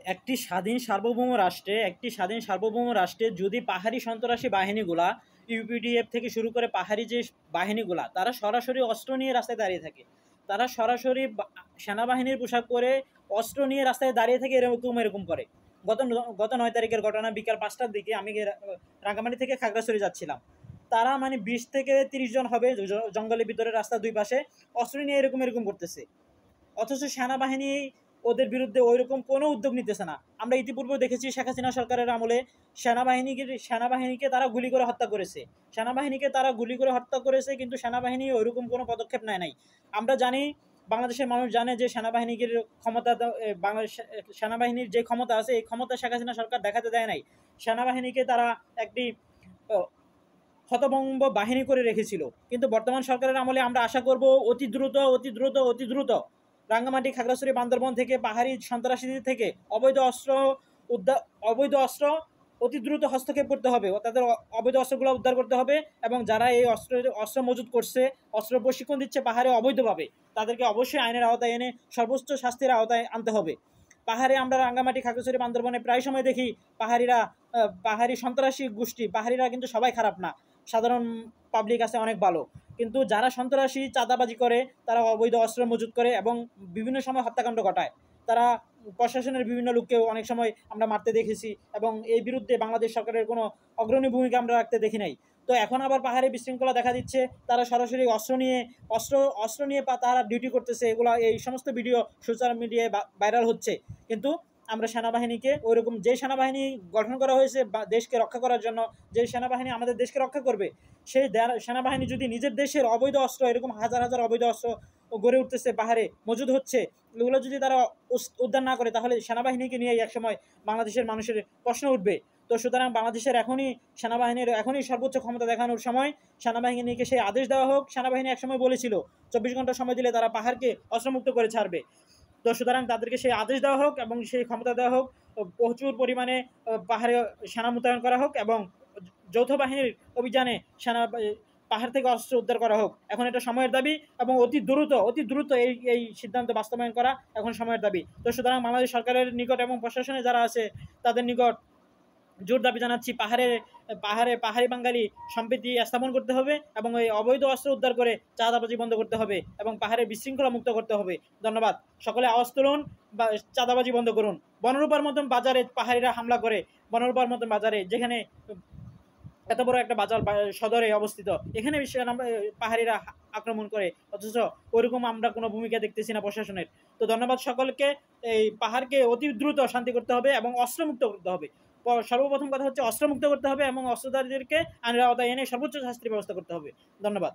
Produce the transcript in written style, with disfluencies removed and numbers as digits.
একটি স্বাধীন সার্বভৌম রাষ্ট্রে যদি পাহাড়ি সন্ত্রাসী বাহিনীগুলা ইউপিডিএফ থেকে শুরু করে পাহাড়ি যে বাহিনীগুলা তারা সরাসরি অস্ত্র নিয়ে রাস্তায় দাঁড়িয়ে থাকে, তারা সরাসরি সেনাবাহিনীর পোশাক পরে অস্ত্র নিয়ে রাস্তায় দাঁড়িয়ে থাকে, এরকম করে। গত গত 9 তারিখের ঘটনা, বিকাল 5টার দিকে আমি রাঙ্গামাটি থেকে খাগড়াছড়ি যাচ্ছিলাম। তারা মানে 20 থেকে 30 জন হবে, জঙ্গলের ভিতরে রাস্তার দুই পাশে অস্ত্র নিয়ে এরকম করতেছে। অথচ সেনাবাহিনী ওদের বিরুদ্ধে ওইরকম কোনো উদ্যোগ নিতেছে না। আমরা ইতিপূর্বে দেখেছি শেখ হাসিনা সরকারের আমলে সেনাবাহিনীকে তারা গুলি করে হত্যা করেছে, কিন্তু সেনাবাহিনী ওইরকম কোনো পদক্ষেপ নেয় নাই। আমরা জানি, বাংলাদেশের মানুষ জানে যে সেনাবাহিনীর যে ক্ষমতা আছে, এই ক্ষমতা শেখ হাসিনা সরকার দেখাতে দেয় নাই। সেনাবাহিনীকে তারা একটি হতভম্ব বাহিনী করে রেখেছিল। কিন্তু বর্তমান সরকারের আমলে আমরা আশা করব অতি দ্রুত রাঙ্গামাটি, খাগড়াছড়ি, বান্দরবন থেকে পাহাড়ি সন্ত্রাসীদের থেকে অবৈধ অস্ত্র অতি দ্রুত হস্তক্ষেপ করতে হবে, তাদের অবৈধ অস্ত্রগুলো উদ্ধার করতে হবে, এবং যারা এই অস্ত্র মজুত করছে, অস্ত্র প্রশিক্ষণ দিচ্ছে পাহাড়ে অবৈধভাবে, তাদেরকে অবশ্যই আইনের আওতায় এনে সর্বোচ্চ শাস্তির আওতায় আনতে হবে। পাহাড়ে আমরা রাঙ্গামাটি, খাগড়াছড়ি, বান্দরবনে প্রায় সময় দেখি পাহাড়ি সন্ত্রাসী গোষ্ঠী, পাহাড়িরা কিন্তু সবাই খারাপ না, সাধারণ পাবলিক আছে অনেক ভালো, কিন্তু যারা সন্ত্রাসী চাঁদাবাজি করে, তারা অবৈধ অস্ত্র মজুত করে এবং বিভিন্ন সময় হত্যাকাণ্ড ঘটায়। তারা প্রশাসনের বিভিন্ন লোককেও অনেক সময় আমরা মারতে দেখেছি, এবং এই বিরুদ্ধে বাংলাদেশ সরকারের কোনো অগ্রণী ভূমিকা আমরা রাখতে দেখি নাই। তো এখন আবার পাহাড়ে বিশৃঙ্খলা দেখা দিচ্ছে, তারা সরাসরি অস্ত্র নিয়ে তারা ডিউটি করতেছে, এগুলো এই সমস্ত ভিডিও সোশ্যাল মিডিয়ায় ভাইরাল হচ্ছে। কিন্তু আমরা সেনাবাহিনীকে ওইরকম, যে সেনাবাহিনী গঠন করা হয়েছে দেশকে রক্ষা করার জন্য, যে সেনাবাহিনী আমাদের দেশকে রক্ষা করবে, সেই সেনাবাহিনী যদি নিজের দেশের অবৈধ অস্ত্র, এরকম হাজার হাজার অবৈধ অস্ত্র গড়ে উঠতেছে, পাহাড়ে মজুদ হচ্ছে, এগুলো যদি তারা উদ্ধার না করে, তাহলে সেনাবাহিনীকে নিয়ে একসময় বাংলাদেশের মানুষের প্রশ্ন উঠবে। তো সুতরাং বাংলাদেশের সেনাবাহিনীর এখনই সর্বোচ্চ ক্ষমতা দেখানোর সময়। সেনাবাহিনীকে সেই আদেশ দেওয়া হোক। সেনাবাহিনী একসময় বলেছিল 24 ঘন্টা সময় দিলে তারা পাহাড়কে অস্ত্রমুক্ত করে ছাড়বে। তো সুতরাং তাদেরকে সেই আদেশ দেওয়া হোক এবং সেই ক্ষমতা দেওয়া হোক, প্রচুর পরিমাণে পাহাড়ে সেনা মোতায়েন করা হোক, এবং যৌথ বাহিনীর অভিযানে পাহাড় থেকে অস্ত্র উদ্ধার করা হোক। এখন এটা সময়ের দাবি, এবং অতি দ্রুত এই সিদ্ধান্ত বাস্তবায়ন করা এখন সময়ের দাবি। তো সুতরাং বাংলাদেশ সরকারের নিকট এবং প্রশাসনে যারা আছে তাদের নিকট জোর দাবি জানাচ্ছি, পাহাড়ি বাঙালি সম্প্রীতি স্থাপন করতে হবে, এবং এই অবৈধ অস্ত্র উদ্ধার করে চাঁদাবাজি বন্ধ করতে হবে, এবং পাহাড়ের বিশৃঙ্খলা মুক্ত করতে হবে। ধন্যবাদ। সকলে আওয়াজ তুলুন, বা চাঁদাবাজি বন্ধ করুন। বনরূপার মতন বাজারে পাহাড়িরা হামলা করে, বনরূপার মতন বাজারে, যেখানে এত বড় একটা বাজার সদরে অবস্থিত, এখানে পাহাড়িরা আক্রমণ করে, অথচ ওইরকম আমরা কোনো ভূমিকা দেখতেছি না প্রশাসনের। তো ধন্যবাদ সকলকে। এই পাহাড়কে অতি দ্রুত শান্তি করতে হবে এবং অস্ত্রমুক্ত করতে হবে। সর্বপ্রথম কথা হচ্ছে অস্ত্রমুক্ত করতে হবে, এবং অস্ত্রধারীদেরকে আইনের আওতায় এনে সর্বোচ্চ শাস্তির ব্যবস্থা করতে হবে। ধন্যবাদ।